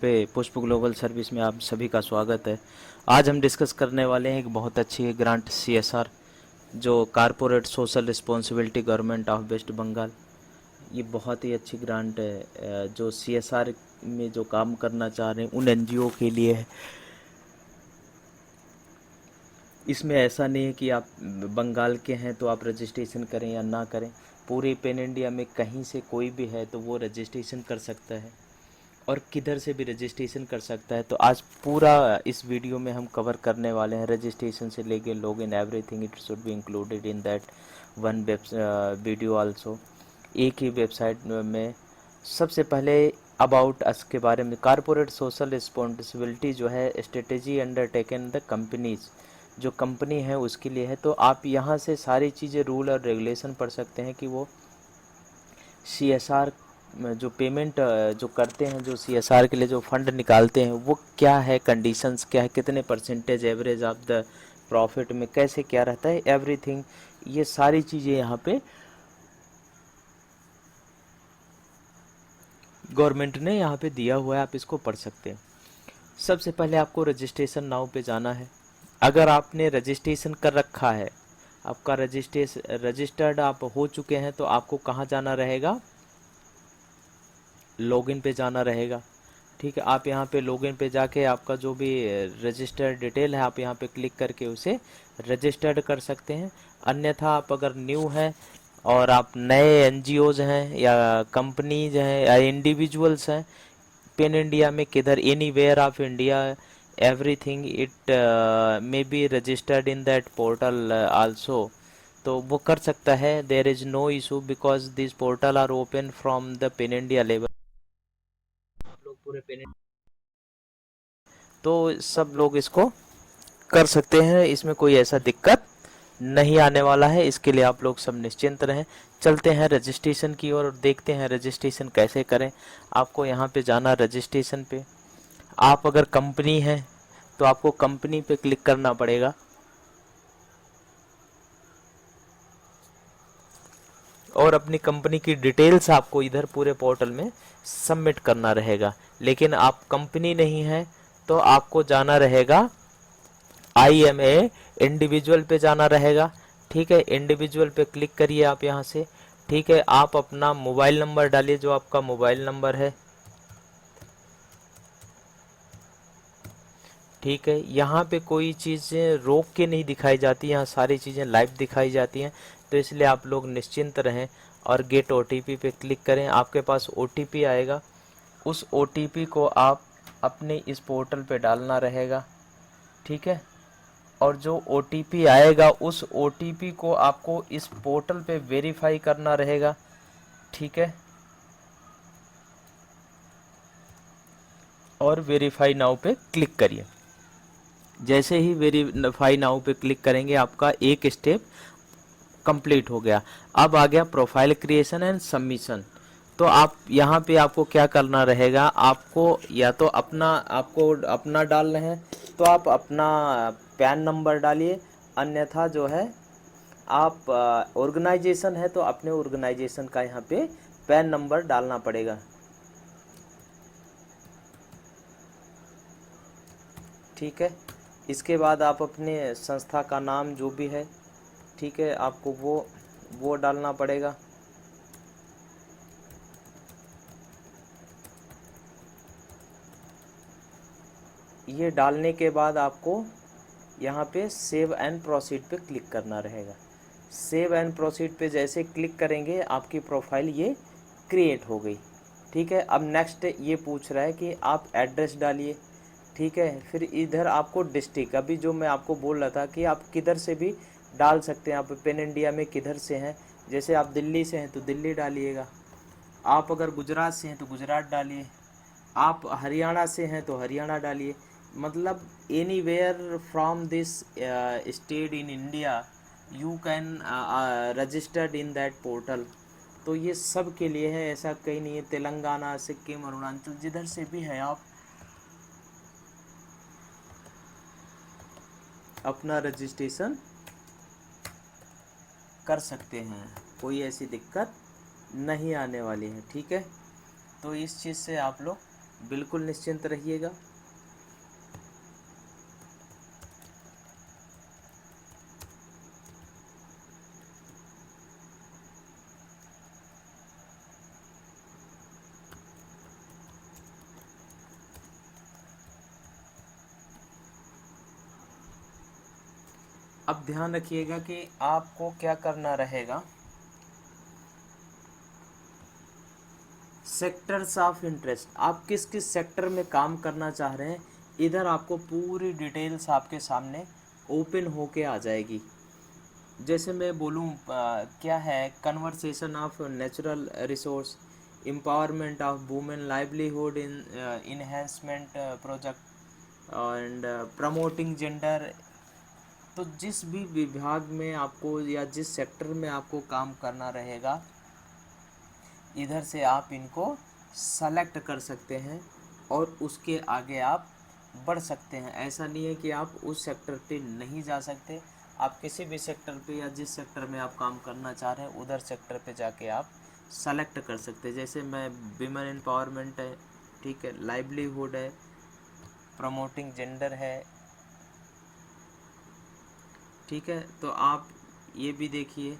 पे पुष्प global service में आप सभी का स्वागत है। आज हम डिस्कस करने वाले हैं एक बहुत अच्छी ग्रांट सीएसआर, जो corporate social responsibility government of West Bengal. ये बहुत ही अच्छी ग्रांट है, जो सीएसआर में जो काम करना चाह रहे हैं उन एनजीओ के लिए है। इसमें ऐसा नहीं है कि आप बंगाल के हैं तो आप रजिस्ट्रेशन करें या ना करें। पूरे पैन इंडिया में कहीं से कोई भी है तो वो रजिस्ट्रेशन कर सकता है और किधर से भी रजिस्ट्रेशन कर सकता है। तो आज पूरा इस वीडियो में हम कवर करने वाले हैं, रजिस्ट्रेशन से लेके login everything it should be included in that one video also. एक ही वेबसाइट में सबसे पहले अबाउट अस के बारे में। कारपोरेट सोशल रिस्पॉन्सिबिलिटी जो है स्ट्रेटेजी अंडरटेकन द कंपनीज, जो कंपनी है उसके लिए है। तो आप यहाँ से सारी चीज़ें रूल और रेगुलेशन पढ़ सकते हैं कि वो सीएसआर जो पेमेंट जो करते हैं, जो सीएसआर के लिए जो फंड निकालते हैं वो क्या है, कंडीशंस क्या है, कितने percentage average of the profit में कैसे क्या रहता है, एवरीथिंग। ये सारी चीज़ें यहाँ पे गवर्नमेंट ने यहाँ पे दिया हुआ है, आप इसको पढ़ सकते हैं। सबसे पहले आपको रजिस्ट्रेशन नाउ पे जाना है। अगर आपने रजिस्ट्रेशन कर रखा है, आपका रजिस्टर्ड आप हो चुके हैं, तो आपको कहाँ जाना रहेगा, लॉगिन पे जाना रहेगा। ठीक है, आप यहाँ पे लॉगिन पे जाके आपका जो भी रजिस्टर्ड डिटेल है आप यहाँ पे क्लिक करके उसे रजिस्टर्ड कर सकते हैं। अन्यथा आप अगर न्यू हैं और आप नए एनजीओज हैं या कंपनीज हैं या इंडिविजुअल्स हैं पेन इंडिया में किधर, anywhere of India, everything it may be registered in that portal also, तो वो कर सकता है। There is no issue because this portal are open from the pan India level. लोग पूरे पेन, तो सब लोग इसको कर सकते हैं, इसमें कोई ऐसा दिक्कत नहीं आने वाला है। इसके लिए आप लोग सब निश्चिंत रहें। चलते हैं रजिस्ट्रेशन की ओर और देखते हैं रजिस्ट्रेशन कैसे करें। आपको यहाँ पे जाना, रजिस्ट्रेशन पे। आप अगर कंपनी है तो आपको कंपनी पे क्लिक करना पड़ेगा और अपनी कंपनी की डिटेल्स आपको इधर पूरे पोर्टल में सबमिट करना रहेगा। लेकिन आप कंपनी नहीं है तो आपको जाना रहेगा IMA इंडिविजुअल पे जाना रहेगा। ठीक है, इंडिविजुअल पे क्लिक करिए आप यहाँ से। ठीक है, आप अपना मोबाइल नंबर डालिए, जो आपका मोबाइल नंबर है। ठीक है, यहाँ पे कोई चीज़ें रोक के नहीं दिखाई जाती, यहाँ सारी चीज़ें लाइव दिखाई जाती हैं। तो इसलिए आप लोग निश्चिंत रहें और गेट OTP पे क्लिक करें। आपके पास OTP आएगा, उस OTP को आप अपने इस पोर्टल पे डालना रहेगा। ठीक है, और जो OTP आएगा उस OTP को आपको इस पोर्टल पे वेरीफाई करना रहेगा। ठीक है, और वेरीफाई नाउ पे क्लिक करिए। जैसे ही वेरीफाई नाउ पे क्लिक करेंगे आपका एक स्टेप कंप्लीट हो गया। अब आ गया प्रोफाइल क्रिएशन एंड सबमिशन। तो आप यहाँ पे आपको क्या करना रहेगा, आपको या तो आपको अपना डाल रहे हैं तो आप अपना पैन नंबर डालिए। अन्यथा जो है आप ऑर्गेनाइजेशन है तो अपने ऑर्गेनाइजेशन का यहाँ पे पैन नंबर डालना पड़ेगा। ठीक है, इसके बाद आप अपने संस्था का नाम जो भी है, ठीक है, आपको वो डालना पड़ेगा। ये डालने के बाद आपको यहाँ पे सेव एंड प्रोसीड पे क्लिक करना रहेगा। सेव एंड प्रोसीड पे जैसे क्लिक करेंगे आपकी प्रोफाइल ये क्रिएट हो गई। ठीक है, अब नेक्स्ट ये पूछ रहा है कि आप एड्रेस डालिए। ठीक है, फिर इधर आपको डिस्ट्रिक्ट, अभी जो मैं आपको बोल रहा था कि आप किधर से भी डाल सकते हैं, आप पेन इंडिया में किधर से हैं। जैसे आप दिल्ली से हैं तो दिल्ली डालिएगा, आप अगर गुजरात से हैं तो गुजरात डालिए, आप हरियाणा से हैं तो हरियाणा डालिए। मतलब anywhere from this state in India you can registered in that portal. तो ये सब के लिए है, ऐसा कहीं नहीं है। तेलंगाना, सिक्किम, अरुणाचल, जिधर से भी है आप अपना रजिस्ट्रेशन कर सकते हैं, कोई ऐसी दिक्कत नहीं आने वाली है। ठीक है, तो इस चीज़ से आप लोग बिल्कुल निश्चिंत रहिएगा। अब ध्यान रखिएगा कि आपको क्या करना रहेगा। सेक्टर्स ऑफ इंटरेस्ट, आप किस किस सेक्टर में काम करना चाह रहे हैं, इधर आपको पूरी डिटेल्स आपके सामने ओपन होके आ जाएगी। जैसे मैं बोलूँ क्या है, conversation of natural resource, empowerment of women, livelihood in enhancement project and promoting gender. तो जिस भी विभाग में आपको या जिस सेक्टर में आपको काम करना रहेगा, इधर से आप इनको सेलेक्ट कर सकते हैं और उसके आगे आप बढ़ सकते हैं। ऐसा नहीं है कि आप उस सेक्टर पे नहीं जा सकते, आप किसी भी सेक्टर पे या जिस सेक्टर में आप काम करना चाह रहे हैं उधर सेक्टर पे जाके आप सेलेक्ट कर सकते हैं। जैसे मैं विमेन एम्पावरमेंट है, ठीक है, लाइवलीहुड है, प्रमोटिंग जेंडर है, ठीक है। तो आप ये भी देखिए,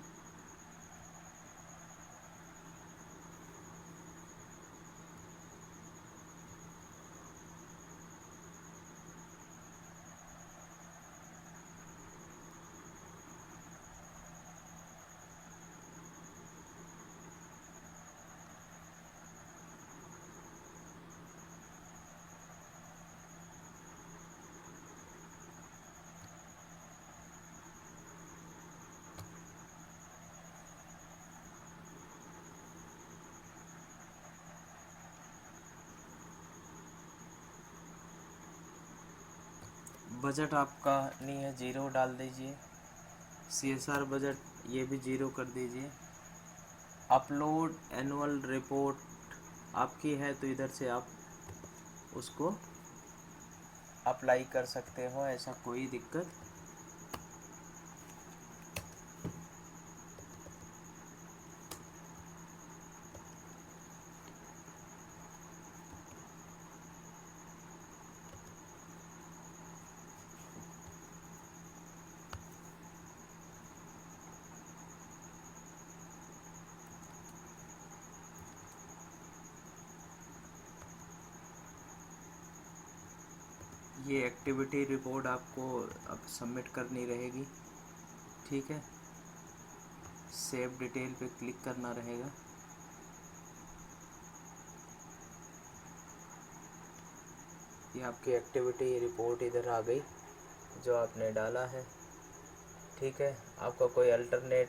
बजट आपका नहीं है, ज़ीरो डाल दीजिए। CSR बजट ये भी ज़ीरो कर दीजिए। अपलोड एनुअल रिपोर्ट आपकी है तो इधर से आप उसको अप्लाई कर सकते हो, ऐसा कोई दिक्कत। ये एक्टिविटी रिपोर्ट आपको अब सबमिट करनी रहेगी, ठीक है। सेव डिटेल पे क्लिक करना रहेगा। ये आपकी एक्टिविटी रिपोर्ट इधर आ गई जो आपने डाला है, ठीक है। आपका कोई अल्टरनेट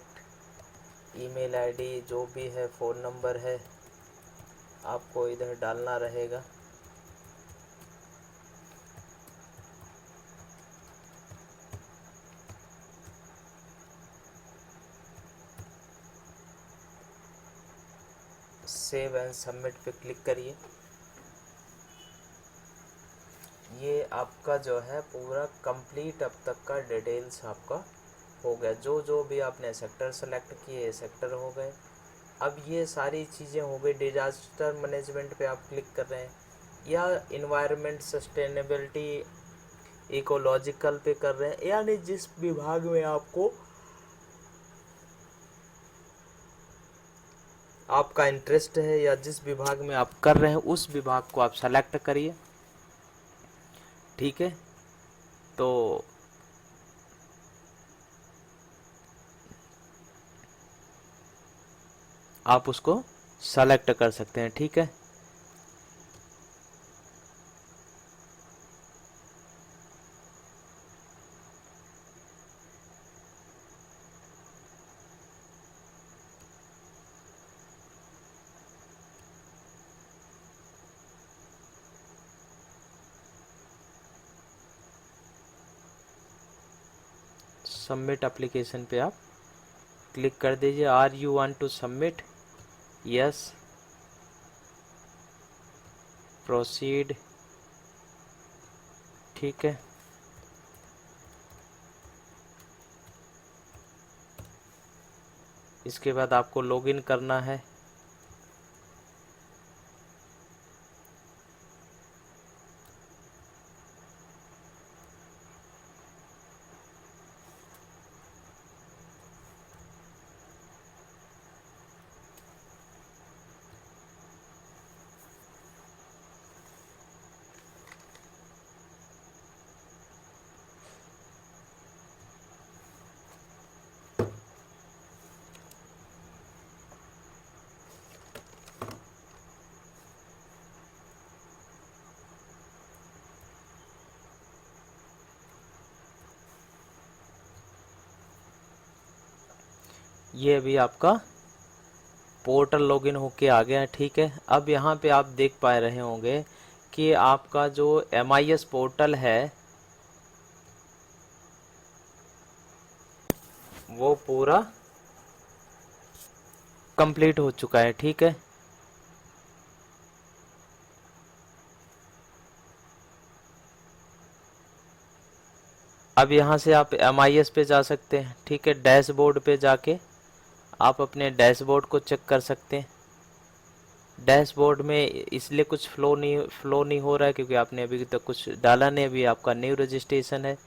ईमेल आईडी जो भी है, फ़ोन नंबर है, आपको इधर डालना रहेगा। सेव एंड सबमिट पे क्लिक करिए। ये आपका जो है पूरा कंप्लीट अब तक का डिटेल्स आपका हो गया। जो जो भी आपने सेक्टर सेलेक्ट किए सेक्टर हो गए। अब ये सारी चीज़ें हो गई। डिजास्टर मैनेजमेंट पे आप क्लिक कर रहे हैं या इन्वायरमेंट सस्टेनेबिलिटी इकोलॉजिकल पे कर रहे हैं, यानी जिस विभाग में आपका इंटरेस्ट है या जिस विभाग में आप कर रहे हैं उस विभाग को आप सेलेक्ट करिए, ठीक है। तो आप उसको सेलेक्ट कर सकते हैं, ठीक है। सबमिट एप्लीकेशन पे आप क्लिक कर दीजिए। Are you want to submit? Yes, proceed, ठीक है। इसके बाद आपको लॉगिन करना है। ये अभी आपका पोर्टल लॉगिन होके आ गया है। ठीक है, अब यहाँ पे आप देख पा रहे होंगे कि आपका जो MIS पोर्टल है वो पूरा कंप्लीट हो चुका है। ठीक है, अब यहाँ से आप MIS पे जा सकते हैं। ठीक है, डैशबोर्ड पे जाके आप अपने डैशबोर्ड को चेक कर सकते हैं। डैशबोर्ड में इसलिए कुछ फ्लो नहीं हो रहा है क्योंकि आपने अभी तक कुछ डाला नहीं। अभी आपका न्यू रजिस्ट्रेशन है।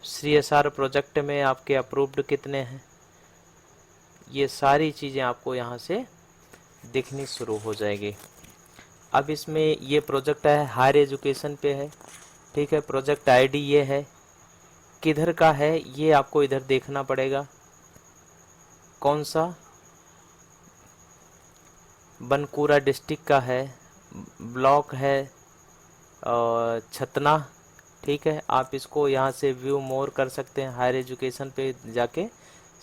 CSR प्रोजेक्ट में आपके अप्रूव्ड कितने हैं, ये सारी चीज़ें आपको यहाँ से दिखनी शुरू हो जाएगी। अब इसमें ये प्रोजेक्ट है हायर एजुकेशन पे है। ठीक है, प्रोजेक्ट ID ये है, किधर का है ये आपको इधर देखना पड़ेगा। कौन सा, बनकुरा डिस्ट्रिक्ट का है, ब्लॉक है और छतना। ठीक है, आप इसको यहाँ से व्यू मोर कर सकते हैं। हायर एजुकेशन पे जाके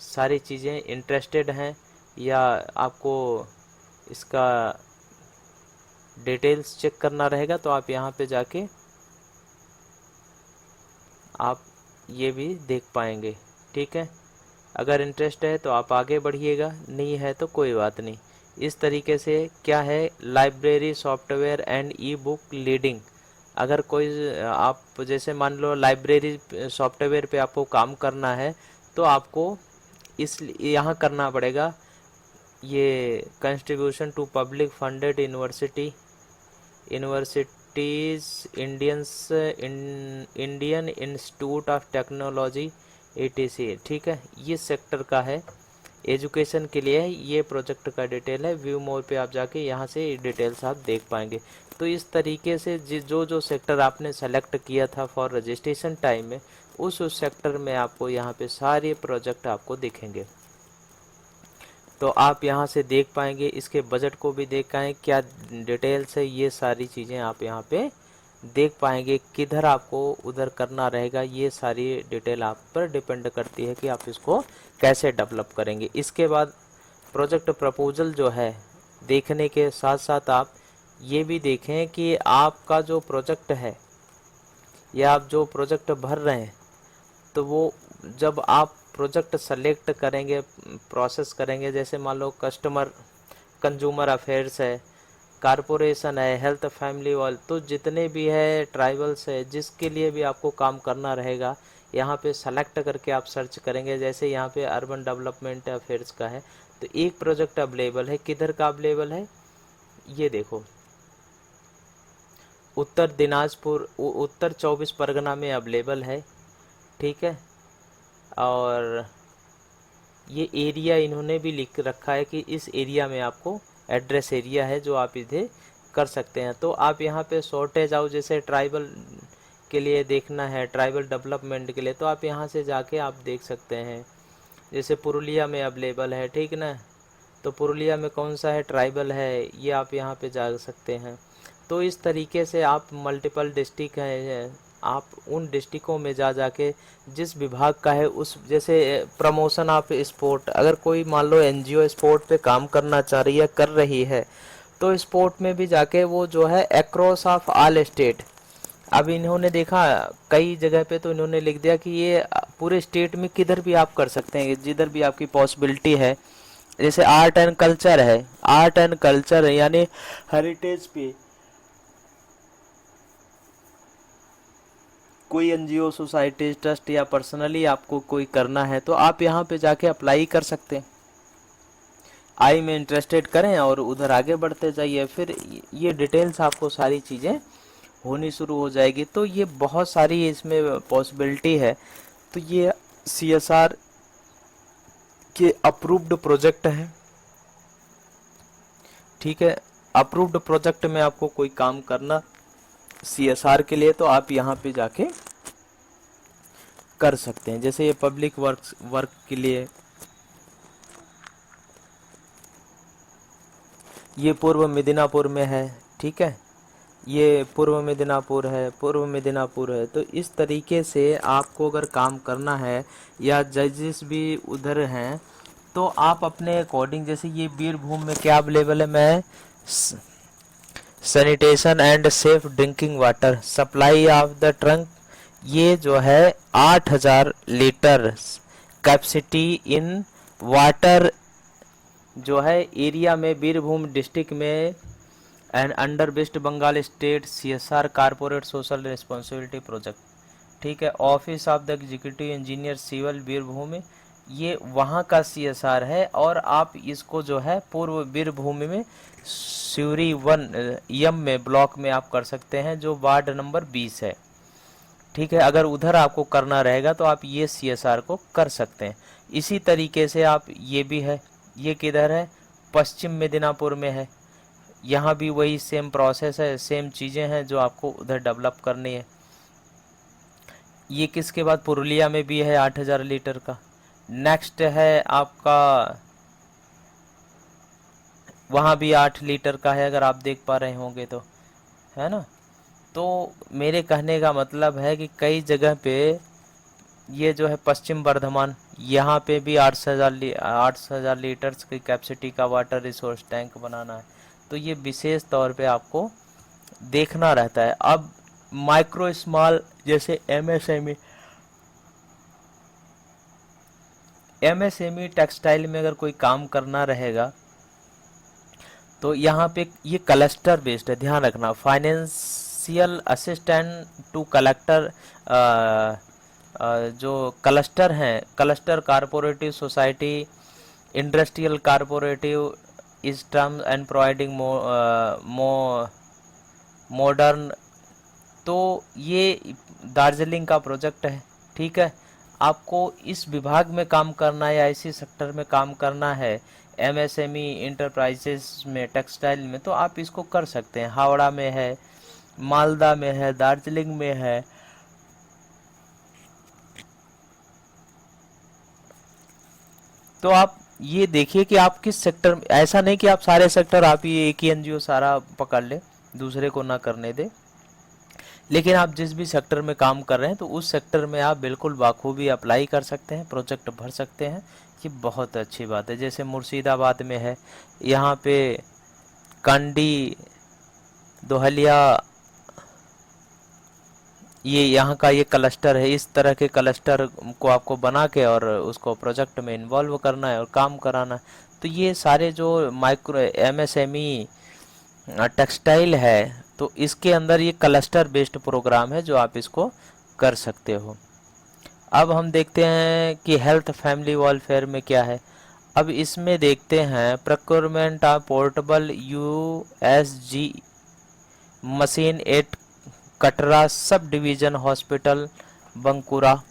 सारी चीज़ें इंटरेस्टेड हैं या आपको इसका डिटेल्स चेक करना रहेगा तो आप यहाँ पे जाके आप ये भी देख पाएंगे। ठीक है, अगर इंटरेस्ट है तो आप आगे बढ़िएगा, नहीं है तो कोई बात नहीं। इस तरीके से क्या है, library software and E book leading. अगर कोई आप जैसे मान लो लाइब्रेरी सॉफ्टवेयर पे आपको काम करना है तो आपको इस यहाँ करना पड़ेगा, ये contribution to public funded universities Indian Institute of Technology ETC। ठीक है, ये सेक्टर का है, एजुकेशन के लिए है। ये प्रोजेक्ट का डिटेल है, व्यू मोर पे आप जाके यहाँ से डिटेल्स आप देख पाएंगे। तो इस तरीके से जो सेक्टर आपने सेलेक्ट किया था फॉर रजिस्ट्रेशन टाइम में, उस सेक्टर में आपको यहाँ पे सारे प्रोजेक्ट आपको दिखेंगे। तो आप यहाँ से देख पाएंगे, इसके बजट को भी देख पाएंगे, क्या डिटेल्स है, ये सारी चीज़ें आप यहाँ पे देख पाएंगे। किधर आपको उधर करना रहेगा, ये सारी डिटेल आप पर डिपेंड करती है कि आप इसको कैसे डेवलप करेंगे। इसके बाद प्रोजेक्ट प्रपोजल जो है देखने के साथ साथ आप ये भी देखें कि आपका जो प्रोजेक्ट है या आप जो प्रोजेक्ट भर रहे हैं, तो वो जब आप प्रोजेक्ट सेलेक्ट करेंगे, प्रोसेस करेंगे, जैसे मान लो कस्टमर कंज्यूमर अफेयर्स है, कारपोरेशन है, हेल्थ फैमिली वाल, तो जितने भी है ट्राइबल्स है, जिसके लिए भी आपको काम करना रहेगा, यहाँ पे सेलेक्ट करके आप सर्च करेंगे। जैसे यहाँ पे अर्बन डेवलपमेंट अफेयर्स का है तो एक प्रोजेक्ट अवेलेबल है, किधर का अवेलेबल है, ये देखो उत्तर दिनाजपुर, उत्तर 24 परगना में अवेलेबल है। ठीक है, और ये एरिया इन्होंने भी लिख रखा है कि इस एरिया में आपको एड्रेस एरिया है जो आप इधर कर सकते हैं। तो आप यहाँ पे शॉर्टेज आओ, जैसे ट्राइबल के लिए देखना है, ट्राइबल डेवलपमेंट के लिए, तो आप यहाँ से जाके आप देख सकते हैं। जैसे पुरुलिया में अवेलेबल है, ठीक ना, तो पुरुलिया में कौन सा है, ट्राइबल है, ये आप यहाँ पे जा सकते हैं। तो इस तरीके से आप मल्टीपल डिस्ट्रिक्ट हैं, आप उन डिस्ट्रिक्टों में जाके जिस विभाग का है उस, जैसे प्रमोशन ऑफ स्पोर्ट, अगर कोई मान लो NGO स्पोर्ट पे काम करना चाह रही है, कर रही है, तो स्पोर्ट में भी जाके वो जो है अक्रॉस ऑफ ऑल स्टेट। अब इन्होंने देखा कई जगह पे तो इन्होंने लिख दिया कि ये पूरे स्टेट में किधर भी आप कर सकते हैं, जिधर भी आपकी पॉसिबिलिटी है। जैसे आर्ट एंड कल्चर है, आर्ट एंड कल्चर यानी हेरिटेज पे कोई NGO सोसाइटी ट्रस्ट या पर्सनली आपको कोई करना है तो आप यहाँ पे जाके अप्लाई कर सकते हैं। आई में इंटरेस्टेड करें और उधर आगे बढ़ते जाइए, फिर ये डिटेल्स आपको सारी चीज़ें होनी शुरू हो जाएगी। तो ये बहुत सारी इसमें पॉसिबिलिटी है। तो ये CSR के अप्रूव्ड प्रोजेक्ट है। ठीक है, अप्रूव्ड प्रोजेक्ट में आपको कोई काम करना CSR के लिए तो आप यहाँ पे जाके कर सकते हैं। जैसे ये पब्लिक वर्क के लिए, ये पूर्व मिदनापुर में है। ठीक है, ये पूर्व मिदनापुर है, पूर्व मिदनापुर है। तो इस तरीके से आपको अगर काम करना है या जजेस भी उधर हैं तो आप अपने अकॉर्डिंग, जैसे ये बीरभूम में क्या अवेलेबल है, मैं sanitation and safe drinking water supply of the trunk, ये जो है 8000 लीटर कैपेसिटी इन वाटर जो है एरिया में बीरभूम डिस्ट्रिक्ट में and under West Bengal state CSR corporate social responsibility project. ठीक है, office of the executive engineer civil Birbhum, ये वहाँ का CSR है। और आप इसको जो है पूर्व बीरभूम में सिवरी 1 यम में ब्लॉक में आप कर सकते हैं, जो वार्ड नंबर 20 है। ठीक है, अगर उधर आपको करना रहेगा तो आप ये CSR को कर सकते हैं। इसी तरीके से आप ये भी है, ये किधर है, पश्चिम मिदनापुर में है। यहाँ भी वही सेम प्रोसेस है, सेम चीज़ें हैं जो आपको उधर डेवलप करनी है। ये किसके बाद पुरुलिया में भी है 8000 लीटर का। नेक्स्ट है आपका, वहाँ भी 8 लीटर का है, अगर आप देख पा रहे होंगे तो, है ना। तो मेरे कहने का मतलब है कि कई जगह पे ये जो है पश्चिम बर्धमान, यहाँ पे भी 8,000 लीटर्स की कैपेसिटी का वाटर रिसोर्स टैंक बनाना है। तो ये विशेष तौर पे आपको देखना रहता है। अब माइक्रो स्मॉल जैसे MSME टेक्सटाइल में अगर कोई काम करना रहेगा तो यहाँ पे ये क्लस्टर बेस्ड है, ध्यान रखना। फाइनेंशियल असिस्टेंट टू कलेक्टर, जो क्लस्टर हैं, क्लस्टर कारपोरेटिव सोसाइटी, इंडस्ट्रियल कारपोरेटिव इस टर्म एंड प्रोवाइडिंग मॉडर्न। तो ये दार्जिलिंग का प्रोजेक्ट है। ठीक है, आपको इस विभाग में काम करना है या इसी सेक्टर में काम करना है, MSME इंटरप्राइजेस में, टेक्सटाइल में, तो आप इसको कर सकते हैं। हावड़ा में है, मालदा में है, दार्जिलिंग में है। तो आप ये देखिए कि आप किस सेक्टर, ऐसा नहीं कि आप सारे सेक्टर आप ये एक ही NGO सारा पकड़ ले, दूसरे को ना करने दे। लेकिन आप जिस भी सेक्टर में काम कर रहे हैं तो उस सेक्टर में आप बिल्कुल बाखूबी अप्लाई कर सकते हैं, प्रोजेक्ट भर सकते हैं। ये बहुत अच्छी बात है। जैसे मुर्शिदाबाद में है, यहाँ पे कंडी, दोहलिया, ये यहाँ का ये क्लस्टर है। इस तरह के क्लस्टर को आपको बना के और उसको प्रोजेक्ट में इन्वॉल्व करना है और काम कराना है। तो ये सारे जो माइक्रो MSME टेक्सटाइल है, तो इसके अंदर ये क्लस्टर बेस्ड प्रोग्राम है जो आप इसको कर सकते हो। अब हम देखते हैं कि हेल्थ फैमिली वेलफेयर में क्या है। अब इसमें देखते हैं procurement of portable USG machine eight Katra sub division hospital Bankura.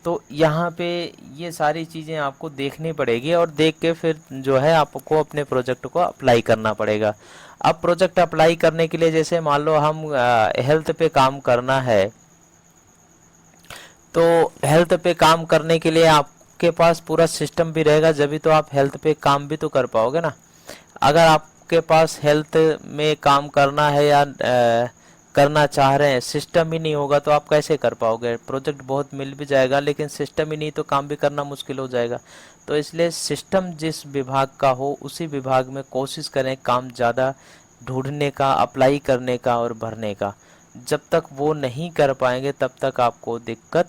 तो यहाँ पे ये सारी चीज़ें आपको देखनी पड़ेगी और देख के फिर जो है आपको अपने प्रोजेक्ट को अप्लाई करना पड़ेगा। अब प्रोजेक्ट अप्लाई करने के लिए, जैसे मान लो हम हेल्थ पे काम करना है, तो हेल्थ पे काम करने के लिए आपके पास पूरा सिस्टम भी रहेगा, जब तो आप हेल्थ पे काम भी तो कर पाओगे ना। अगर आपके पास हेल्थ में काम करना है या करना चाह रहे हैं, सिस्टम ही नहीं होगा तो आप कैसे कर पाओगे। प्रोजेक्ट बहुत मिल भी जाएगा लेकिन सिस्टम ही नहीं तो काम भी करना मुश्किल हो जाएगा। तो इसलिए सिस्टम जिस विभाग का हो उसी विभाग में कोशिश करें काम ज़्यादा ढूंढने का, अप्लाई करने का और भरने का। जब तक वो नहीं कर पाएंगे तब तक आपको दिक्कत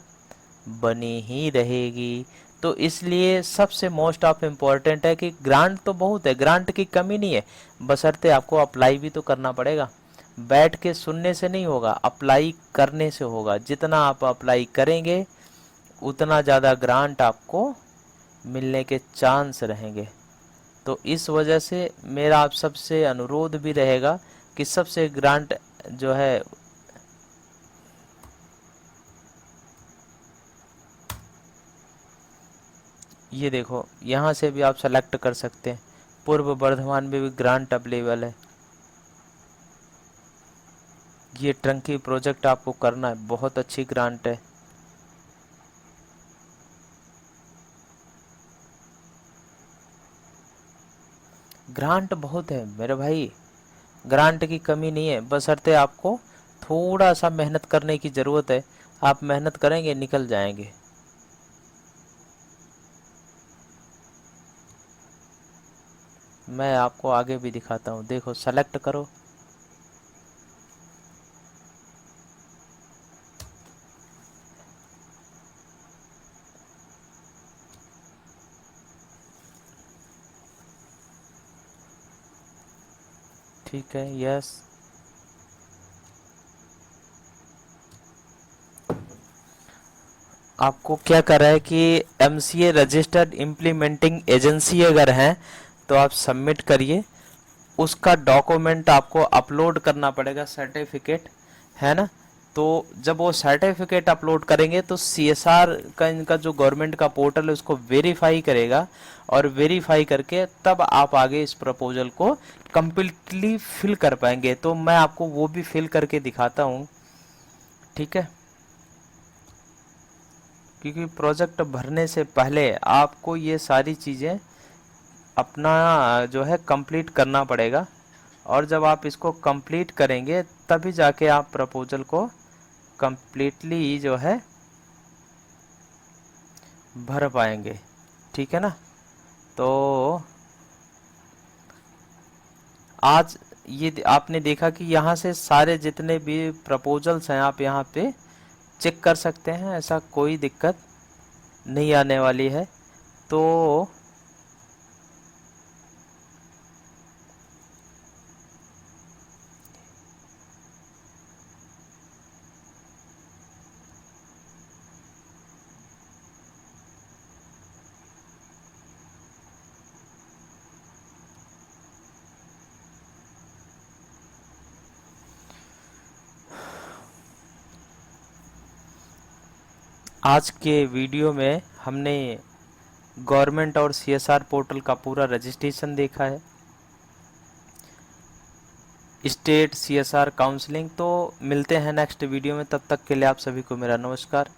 बनी ही रहेगी। तो इसलिए सबसे मोस्ट ऑफ इम्पॉर्टेंट है कि ग्रांट तो बहुत है, ग्रांट की कमी नहीं है, बशर्ते आपको अप्लाई भी तो करना पड़ेगा। बैठ के सुनने से नहीं होगा, अप्लाई करने से होगा। जितना आप अप्लाई करेंगे उतना ज़्यादा ग्रांट आपको मिलने के चांस रहेंगे। तो इस वजह से मेरा आप सबसे अनुरोध भी रहेगा कि सबसे ग्रांट जो है ये देखो, यहाँ से भी आप सेलेक्ट कर सकते हैं। पूर्व बर्धमान में भी ग्रांट अवेलेबल है। ये ट्रंकी प्रोजेक्ट आपको करना है, बहुत अच्छी ग्रांट है। ग्रांट बहुत है मेरे भाई, ग्रांट की कमी नहीं है, बशर्ते आपको थोड़ा सा मेहनत करने की ज़रूरत है। आप मेहनत करेंगे निकल जाएंगे। मैं आपको आगे भी दिखाता हूँ। देखो सेलेक्ट करो, ठीक है, यस। आपको क्या कर रहा है कि एमसीए रजिस्टर्ड इम्प्लीमेंटिंग एजेंसी अगर हैं तो आप सबमिट करिए। उसका डॉक्यूमेंट आपको अपलोड करना पड़ेगा, सर्टिफिकेट, है ना। तो जब वो सर्टिफिकेट अपलोड करेंगे तो सीएसआर का, इनका जो गवर्नमेंट का पोर्टल है उसको वेरीफाई करेगा, और वेरीफाई करके तब आप आगे इस प्रपोजल को कंप्लीटली फिल कर पाएंगे। तो मैं आपको वो भी फिल करके दिखाता हूँ, ठीक है। क्योंकि प्रोजेक्ट भरने से पहले आपको ये सारी चीज़ें अपना जो है कंप्लीट करना पड़ेगा, और जब आप इसको कंप्लीट करेंगे तभी जाके आप प्रपोजल को कंप्लीटली जो है भर पाएंगे, ठीक है ना। तो आज ये आपने देखा कि यहाँ से सारे जितने भी प्रपोजल्स हैं आप यहाँ पे चेक कर सकते हैं, ऐसा कोई दिक्कत नहीं आने वाली है। तो आज के वीडियो में हमने गवर्नमेंट और सीएसआर पोर्टल का पूरा रजिस्ट्रेशन देखा है, स्टेट सीएसआर काउंसलिंग। तो मिलते हैं नेक्स्ट वीडियो में, तब तक के लिए आप सभी को मेरा नमस्कार।